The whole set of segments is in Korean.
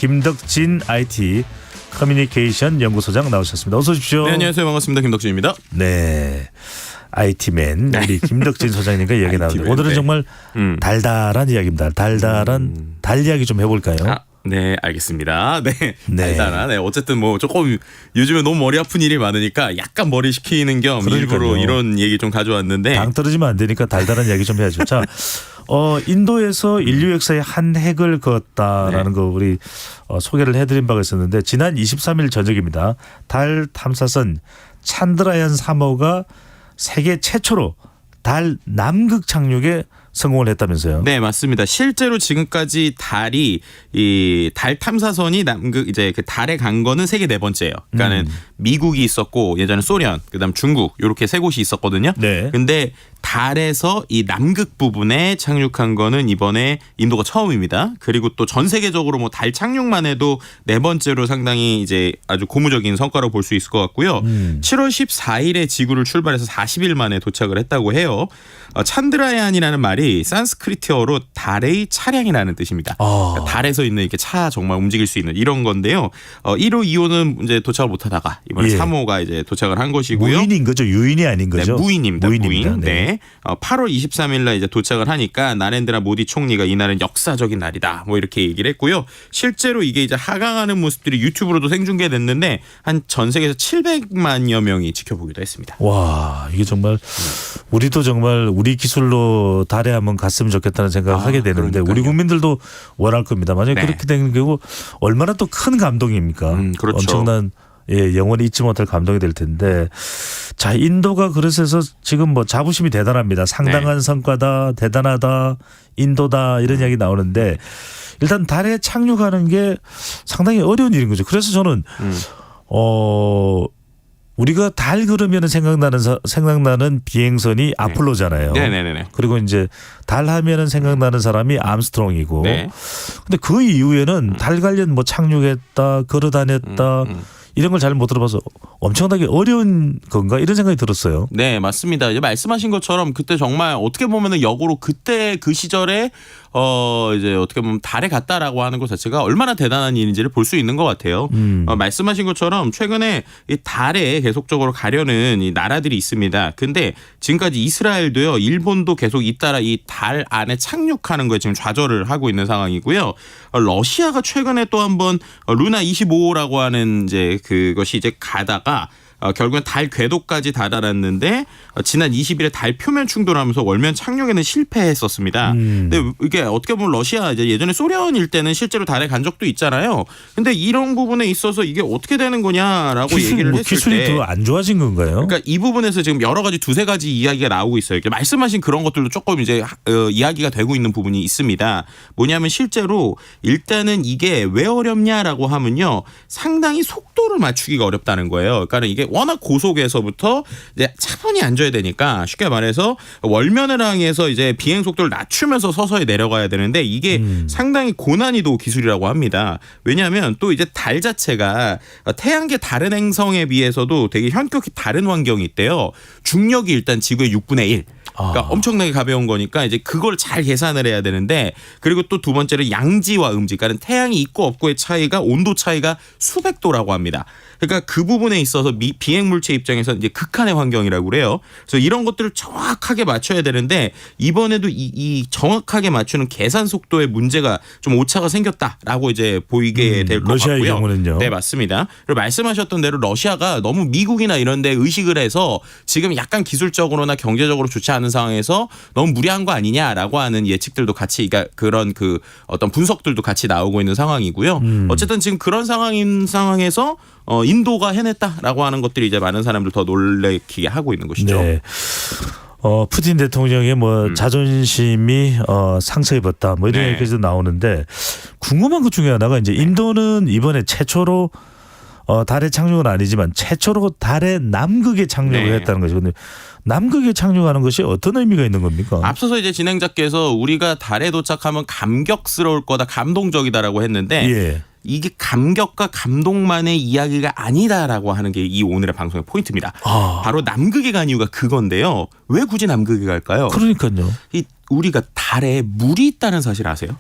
김덕진 IT 커뮤니케이션 연구소장 나오셨습니다. 어서 오십시오. 네, 안녕하세요. 반갑습니다. 김덕진입니다. 네. IT맨 우리 김덕진 소장님과 이야기 나누는데 오늘은 네. 정말 달달한 이야기입니다. 달달한 달 이야기 좀 해볼까요? 네, 알겠습니다. 네, 네. 달달한. 네, 어쨌든 뭐 조금 요즘에 너무 머리 아픈 일이 많으니까 약간 머리 식히는 겸 그러니까요. 일부러 이런 얘기 좀 가져왔는데. 당 떨어지면 안 되니까 달달한 이야기 좀 해야죠. 자, 인도에서 인류 역사에 한 획을 그었다라는 거 우리 소개를 해드린 바가 있었는데 지난 23일 저녁입니다. 달 탐사선 찬드라얀 3호가 세계 최초로 달 남극 착륙에 성공을 했다면서요? 네, 맞습니다. 실제로 지금까지 달이 이 달 탐사선이 남극 이제 그 달에 간 거는 세계 네 번째예요. 그러니까는 미국이 있었고 예전에 소련, 그다음 중국 이렇게 세 곳이 있었거든요. 네. 근데 달에서 이 남극 부분에 착륙한 거는 이번에 인도가 처음입니다. 그리고 또 전 세계적으로 뭐 달 착륙만 해도 네 번째로 상당히 이제 아주 고무적인 성과로 볼 수 있을 것 같고요. 7월 14일에 지구를 출발해서 40일 만에 도착을 했다고 해요. 찬드라얀이라는 말이 산스크리트어로 달의 차량이라는 뜻입니다. 그러니까 달에서 있는 이렇게 차 정말 움직일 수 있는 이런 건데요. 1호, 2호는 이제 도착을 못하다가 이번에 3호가 이제 도착을 한 것이고요. 무인인 거죠? 유인이 아닌 거죠? 네, 무인입니다. 무인입니다. 무인. 네. 8월 23일 날 이제 도착을 하니까 나렌드라 모디 총리가 이날은 역사적인 날이다. 뭐 이렇게 얘기를 했고요. 실제로 이게 이제 하강하는 모습들이 유튜브로도 생중계됐는데 한 전 세계에서 700만여 명이 지켜보기도 했습니다. 와, 이게 정말 우리도 정말 우리 기술로 달에 한번 갔으면 좋겠다는 생각을 하게 되는데 그러니까요. 우리 국민들도 원할 겁니다. 만약에 네. 그렇게 되는 경우 얼마나 또 큰 감동입니까? 그렇죠. 엄청난 영원히 잊지 못할 감동이 될 텐데 자 인도가 그래서 지금 뭐 자부심이 대단합니다. 상당한 성과다, 대단하다, 인도다 이런 이야기 나오는데 일단 달에 착륙하는 게 상당히 어려운 일인 거죠. 그래서 저는 우리가 달 그러면 생각나는 비행선이 아폴로잖아요. 네네네. 그리고 이제 달 하면은 생각나는 사람이 암스트롱이고. 네. 근데 그 이후에는 달 관련 뭐 착륙했다, 걸어다녔다 이런 걸 잘 못 들어봐서 엄청나게 어려운 건가 이런 생각이 들었어요. 네, 맞습니다. 이제 말씀하신 것처럼 그때 정말 어떻게 보면은 역으로 그때 그 시절에 이제 어떻게 보면 달에 갔다라고 하는 것 자체가 얼마나 대단한 일인지를 볼 수 있는 것 같아요. 말씀하신 것처럼 최근에 이 달에 계속적으로 가려는 이 나라들이 있습니다. 근데 지금까지 이스라엘도요, 일본도 계속 잇따라 이 달 안에 착륙하는 거에 지금 좌절을 하고 있는 상황이고요. 러시아가 최근에 또 한번 루나 25라고 하는 이제 그것이 이제 가다가 결국엔 달 궤도까지 다다랐는데 지난 20일에 달 표면 충돌하면서 월면 착륙에는 실패했었습니다. 근데 이게 어떻게 보면 러시아 이제 예전에 소련일 때는 실제로 달에 간 적도 있잖아요. 근데 이런 부분에 있어서 이게 어떻게 되는 거냐라고 얘기를 했을 기술이 때 더 안 좋아진 건가요? 그러니까 이 부분에서 지금 여러 가지 두세 가지 이야기가 나오고 있어요. 이렇게 말씀하신 그런 것들도 조금 이제 이야기가 되고 있는 부분이 있습니다. 뭐냐면 실제로 일단은 이게 왜 어렵냐라고 하면요. 상당히 속도를 맞추기가 어렵다는 거예요. 그러니까 이게 워낙 고속에서부터 이제 차분히 앉아야 되니까 쉽게 말해서 월면을 향해서 이제 비행 속도를 낮추면서 서서히 내려가야 되는데 이게 상당히 고난이도 기술이라고 합니다. 왜냐하면 또 이제 달 자체가 태양계 다른 행성에 비해서도 되게 현격히 다른 환경이 있대요. 중력이 일단 지구의 6분의 1. 그러니까 엄청나게 가벼운 거니까 이제 그걸 잘 계산을 해야 되는데 그리고 또 두 번째로 양지와 음지, 그러니까 태양이 있고 없고의 차이가 온도 차이가 수백 도라고 합니다. 그러니까 그 부분에 있어서 비행 물체 입장에서 이제 극한의 환경이라고 그래요. 그래서 이런 것들을 정확하게 맞춰야 되는데 이번에도 이 정확하게 맞추는 계산 속도에 문제가 좀 오차가 생겼다라고 이제 보이게 될 것 같고요. 러시아의 경우는요. 네, 맞습니다. 그리고 말씀하셨던 대로 러시아가 너무 미국이나 이런 데 의식을 해서 지금 약간 기술적으로나 경제적으로 좋지 않은 상황에서 너무 무리한 거 아니냐라고 하는 예측들도 같이 그러니까 그런 그 어떤 분석들도 같이 나오고 있는 상황이고요. 어쨌든 지금 그런 상황에서 인도가 해냈다라고 하는 것들이 이제 많은 사람들 더 놀래키게 하고 있는 것이죠. 네. 푸틴 대통령의 뭐 자존심이 상처 입었다 뭐 이런 얘기까지도 나오는데 궁금한 것 중에 하나가 이제 인도는 이번에 최초로 달에 착륙은 아니지만 최초로 달의 남극에 착륙을 했다는 거죠. 근데 남극에 착륙하는 것이 어떤 의미가 있는 겁니까? 앞서서 이제 진행자께서 우리가 달에 도착하면 감격스러울 거다, 감동적이다라고 했는데 이게 감격과 감동만의 이야기가 아니다라고 하는 게 이 오늘의 방송의 포인트입니다. 바로 남극에 간 이유가 그건데요. 왜 굳이 남극에 갈까요? 그러니까요. 우리가 달에 물이 있다는 사실 아세요?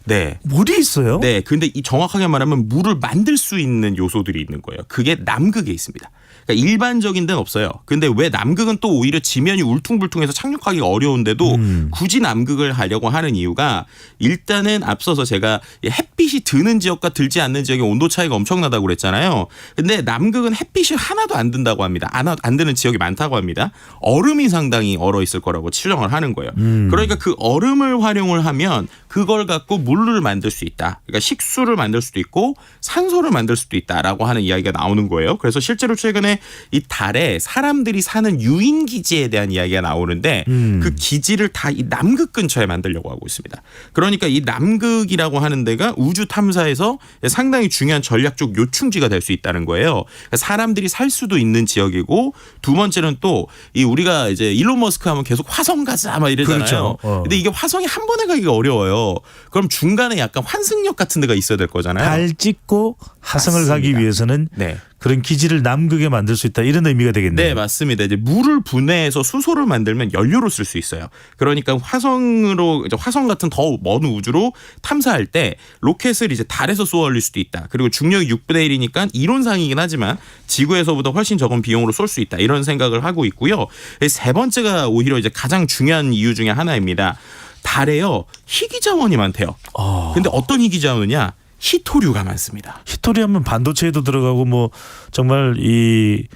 네. 물이 있어요? 네. 근데 이 정확하게 말하면 물을 만들 수 있는 요소들이 있는 거예요. 그게 남극에 있습니다. 그러니까 일반적인 데는 없어요. 근데 왜 남극은 또 오히려 지면이 울퉁불퉁해서 착륙하기가 어려운데도 굳이 남극을 하려고 하는 이유가 일단은 앞서서 제가 햇빛이 드는 지역과 들지 않는 지역의 온도 차이가 엄청나다고 그랬잖아요. 근데 남극은 햇빛이 하나도 안 든다고 합니다. 안 드는 지역이 많다고 합니다. 얼음이 상당히 얼어 있을 거라고 추정을 하는 거예요. 그러니까 그 얼음을 활용을 하면 그걸 갖고 물을 만들 수 있다. 그러니까 식수를 만들 수도 있고 산소를 만들 수도 있다라고 하는 이야기가 나오는 거예요. 그래서 실제로 최근에 이 달에 사람들이 사는 유인 기지에 대한 이야기가 나오는데 그 기지를 다 이 남극 근처에 만들려고 하고 있습니다. 그러니까 이 남극이라고 하는 데가 우주 탐사에서 상당히 중요한 전략적 요충지가 될 수 있다는 거예요. 그러니까 사람들이 살 수도 있는 지역이고 두 번째는 또 이 우리가 이제 일론 머스크 하면 계속 화성 가자 막 이러잖아요. 그렇죠. 근데 이게 화성이 한 번에 가기가 어려워요. 그럼 중간에 약간 환승역 같은 데가 있어야 될 거잖아요. 달 찍고 화성을 맞습니다. 가기 위해서는 네. 그런 기지를 남극에 만들 수 있다 이런 의미가 되겠네요. 네, 맞습니다. 이제 물을 분해해서 수소를 만들면 연료로 쓸 수 있어요. 그러니까 화성으로 이제 화성 같은 더 먼 우주로 탐사할 때 로켓을 이제 달에서 쏘아 올릴 수도 있다. 그리고 중력이 6분의 1이니까 이론상이긴 하지만 지구에서보다 훨씬 적은 비용으로 쏠 수 있다. 이런 생각을 하고 있고요. 세 번째가 오히려 이제 가장 중요한 이유 중에 하나입니다. 달에요. 희귀 자원이 많대요. 근데 어떤 희귀 자원이냐? 히토류가 많습니다. 히토리 하면 반도체에도 들어가고 뭐 정말 이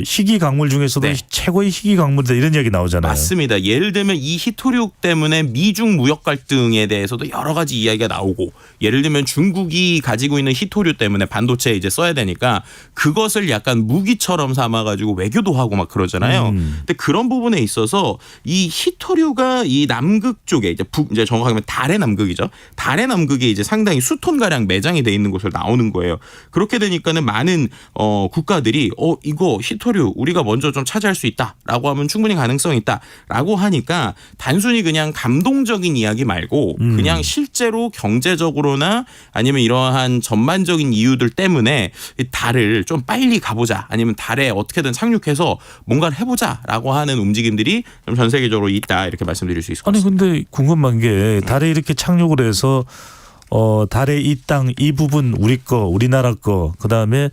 희귀 강물 중에서도 네. 최고의 희귀 강물이다 이런 이야기 나오잖아요. 맞습니다. 예를 들면 이 히토류 때문에 미중 무역 갈등에 대해서도 여러 가지 이야기가 나오고 예를 들면 중국이 가지고 있는 히토류 때문에 반도체에 이제 써야 되니까 그것을 약간 무기처럼 삼아가지고 외교도 하고 막 그러잖아요. 근데 그런 부분에 있어서 이 히토류가 이 남극 쪽에 이제 정확하게 말하면 달의 남극이죠. 달의 남극에 이제 상당히 수톤 가량 매장이 돼 있는 곳을 나오는 거예요. 그렇게 되니까는 많은 국가들이 이거 히토류 우리가 먼저 좀 차지할 수 있다라고 하면 충분히 가능성이 있다라고 하니까 단순히 그냥 감동적인 이야기 말고 그냥 실제로 경제적으로나 아니면 이러한 전반적인 이유들 때문에 달을 좀 빨리 가보자 아니면 달에 어떻게든 착륙해서 뭔가를 해보자라고 하는 움직임들이 좀 전 세계적으로 있다 이렇게 말씀드릴 수 있을 것 아니 같습니다. 근데 궁금한 게 달에 이렇게 착륙을 해서 달의 이 땅 이 부분 우리 거 우리나라 거 그다음에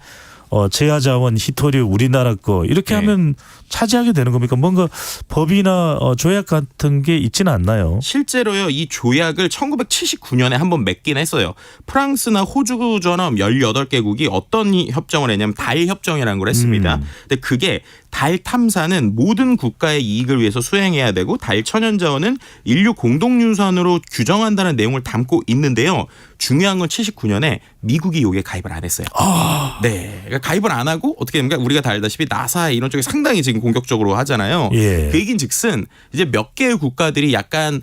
제야자원 히토류 우리나라 거 이렇게 네. 하면 차지하게 되는 겁니까? 뭔가 법이나 조약 같은 게 있지는 않나요? 실제로요 이 조약을 1979년에 한번 맺긴 했어요. 프랑스나 호주처럼 18개국이 어떤 협정을 했냐면 달 협정이라는 걸 했습니다. 근데 그게 달 탐사는 모든 국가의 이익을 위해서 수행해야 되고 달 천연자원은 인류 공동유산으로 규정한다는 내용을 담고 있는데요. 중요한 건 79년에 미국이 여기에 가입을 안 했어요. 네, 그러니까 가입을 안 하고 어떻게 됩니까? 우리가 다 알다시피 나사 이런 쪽이 상당히 지금 공격적으로 하잖아요. 예. 그 얘기인즉슨 이제 몇 개의 국가들이 약간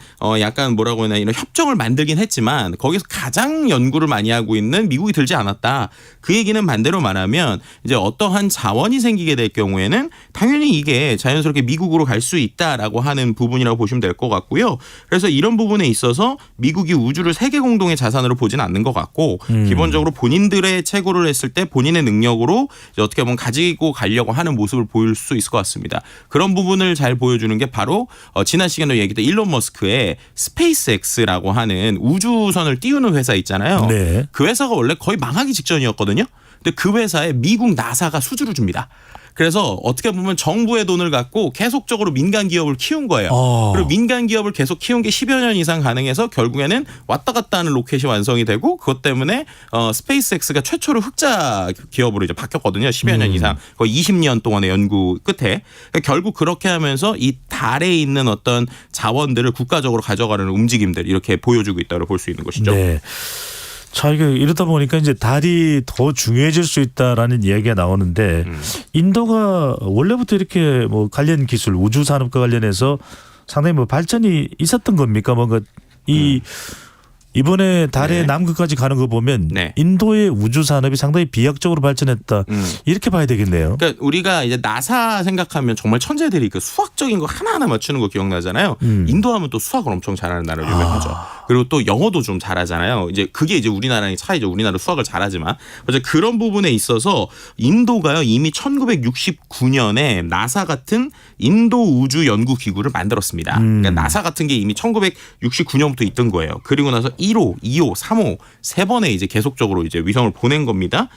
뭐라고 하나 이런 협정을 만들긴 했지만 거기서 가장 연구를 많이 하고 있는 미국이 들지 않았다. 그 얘기는 반대로 말하면 이제 어떠한 자원이 생기게 될 경우에는 당연히 이게 자연스럽게 미국으로 갈 수 있다라고 하는 부분이라고 보시면 될 것 같고요. 그래서 이런 부분에 있어서 미국이 우주를 세계 공동의 자산으로 보지는 않는 것 같고 기본적으로 본인들의 채굴을 했을 때 본인의 능력으로 이제 어떻게 보면 가지고 가려고 하는 모습을 보일 수 있을 것 같습니다. 그런 부분을 잘 보여주는 게 바로 지난 시간에 얘기했던 일론 머스크의 스페이스X라고 하는 우주선을 띄우는 회사 있잖아요. 네. 그 회사가 원래 거의 망하기 직전이었거든요. 근데 그 회사에 미국 나사가 수주를 줍니다. 그래서 어떻게 보면 정부의 돈을 갖고 계속적으로 민간 기업을 키운 거예요. 그리고 민간 기업을 계속 키운 게 10여 년 이상 가능해서 결국에는 왔다 갔다 하는 로켓이 완성이 되고 그것 때문에 스페이스X가 최초로 흑자 기업으로 이제 바뀌었거든요. 10여 년 이상 거의 20년 동안의 연구 끝에 그러니까 결국 그렇게 하면서 이 달에 있는 어떤 자원들을 국가적으로 가져가려는 움직임들 이렇게 보여주고 있다고 볼 수 있는 것이죠. 네. 자, 이러다 보니까 이제 달이 더 중요해질 수 있다라는 이야기가 나오는데 인도가 원래부터 이렇게 뭐 관련 기술 우주 산업과 관련해서 상당히 뭐 발전이 있었던 겁니까? 뭔가 이번에 달의 네. 남극까지 가는 거 보면 네. 인도의 우주 산업이 상당히 비약적으로 발전했다. 이렇게 봐야 되겠네요. 그러니까 우리가 이제 나사 생각하면 정말 천재들이 그 수학적인 거 하나하나 맞추는 거 기억나잖아요. 인도하면 또 수학을 엄청 잘하는 나라로 유명하죠. 그리고 또 영어도 좀 잘하잖아요. 이제 그게 이제 우리나라의 차이죠. 우리나라 수학을 잘하지만 어제 그런 부분에 있어서 인도가요 이미 1969년에 나사 같은 인도 우주 연구 기구를 만들었습니다. 그러니까 나사 같은 게 이미 1969년부터 있던 거예요. 그리고 나서 1호, 2호, 3호 세 번에 이제 계속적으로 이제 위성을 보낸 겁니다.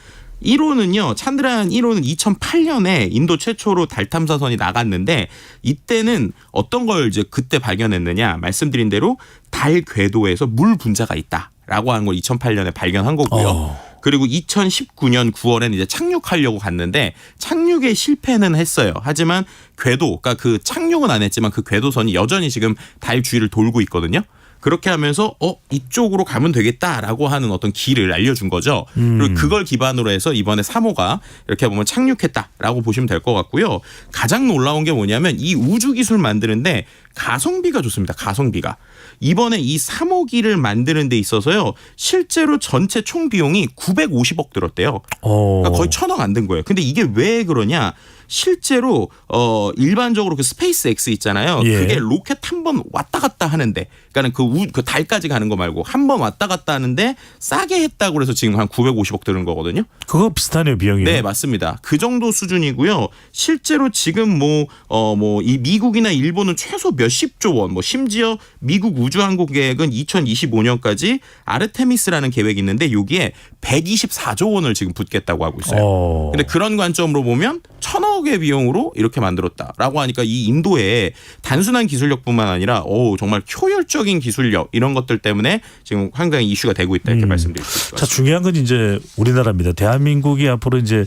1호는요, 찬드라얀 1호는 2008년에 인도 최초로 달 탐사선이 나갔는데 이때는 어떤 걸 이제 그때 발견했느냐 말씀드린 대로 달 궤도에서 물 분자가 있다라고 하는 걸 2008년에 발견한 거고요. 그리고 2019년 9월에는 이제 착륙하려고 갔는데 착륙에 실패는 했어요. 하지만 궤도, 그러니까 그 착륙은 안 했지만 그 궤도선이 여전히 지금 달 주위를 돌고 있거든요. 그렇게 하면서 이쪽으로 가면 되겠다라고 하는 어떤 길을 알려준 거죠. 그리고 그걸 기반으로 해서 이번에 3호가 이렇게 보면 착륙했다라고 보시면 될 것 같고요. 가장 놀라운 게 뭐냐면 이 우주 기술 만드는데 가성비가 좋습니다. 가성비가. 이번에 이 3호기를 만드는 데 있어서요. 실제로 전체 총 비용이 950억 들었대요. 그러니까 거의 1,000억 안 든 거예요. 근데 이게 왜 그러냐? 실제로 일반적으로 그 스페이스 X 있잖아요. 예. 그게 로켓 한 번 왔다 갔다 하는데, 그러니까 그 달까지 가는 거 말고 한 번 왔다 갔다 하는데 싸게 했다고 그래서 지금 한 950억 드는 거거든요. 그거 비슷하네요, 비용이. 네, 맞습니다. 그 정도 수준이고요. 실제로 지금 이 미국이나 일본은 최소 몇십조 원, 심지어 미국 우주항공계획은 2025년까지 아르테미스라는 계획이 있는데 여기에 124조 원을 지금 붓겠다고 하고 있어요. 근데 그런 관점으로 보면 1,000억의 비용으로 이렇게 만들었다라고 하니까 이 인도의 단순한 기술력뿐만 아니라 정말 효율적인 기술력 이런 것들 때문에 지금 상당히 이슈가 되고 있다 이렇게 말씀드릴 수 있을 것 자, 같습니다. 중요한 건 이제 우리나라입니다. 대한민국이 앞으로 이제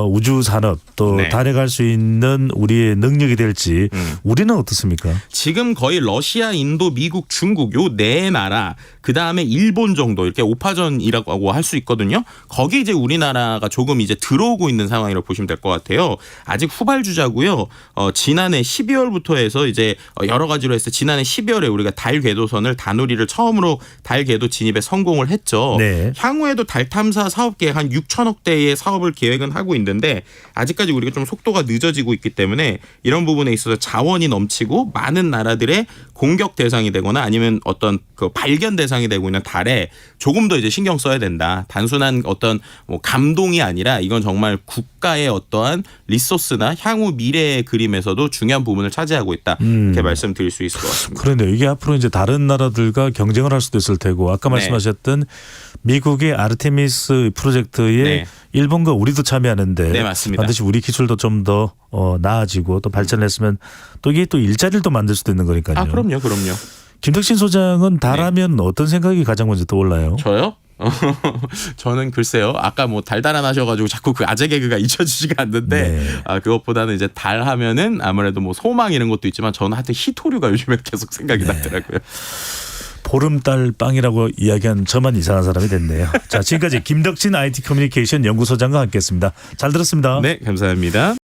우주 산업 또 네. 달에 갈 수 있는 우리의 능력이 될지 우리는 어떻습니까? 지금 거의 러시아, 인도, 미국, 중국 요 네 나라 그다음에 일본 정도 이렇게 5파전이라고 할 수 있거든요. 거기 이제 우리나라가 조금 이제 들어오고 있는 상황이라고 보시면 될 것 같아요. 아직 후발주자고요. 지난해 12월부터 해서 이제 여러 가지로 해서 지난해 12월에 우리가 달 궤도선을 다누리를 처음으로 달 궤도 진입에 성공을 했죠. 네. 향후에도 달 탐사 사업 계획 한 6천억 대의 사업을 계획은 하고 있는데 아직까지 우리가 좀 속도가 늦어지고 있기 때문에 이런 부분에 있어서 자원이 넘치고 많은 나라들의 공격 대상이 되거나 아니면 어떤 그 발견 대상이 되고 있는 달에 조금 더 이제 신경 써야 된다. 단순한 어떤 감동이 아니라 이건 정말 국가의 어떠한 리소스나 향후 미래의 그림에서도 중요한 부분을 차지하고 있다. 이렇게 말씀드릴 수 있을 것 같습니다. 그런데 이게 앞으로 이제 다른 나라들과 경쟁을 할 수도 있을 테고 아까 말씀하셨던 미국의 아르테미스 프로젝트에 네. 일본과 우리도 참여하는데 네, 맞습니다. 반드시 우리 기술도 좀 더 나아지고 또 발전했으면 또 이게 또 일자리를 또 만들 수도 있는 거니까요. 아, 그럼요. 김덕신 소장은 달하면 어떤 생각이 가장 먼저 떠올라요? 저요? 저는 글쎄요. 아까 달달한 하셔가지고 자꾸 그 아재 개그가 잊혀지지가 않는데 네. 그것보다는 이제 달 하면은 아무래도 소망 이런 것도 있지만 저는 하여튼 히토류가 요즘에 계속 생각이 나더라고요. 보름달 빵이라고 이야기한 저만 이상한 사람이 됐네요. 자, 지금까지 김덕진 IT 커뮤니케이션 연구소장과 함께했습니다. 잘 들었습니다. 네, 감사합니다.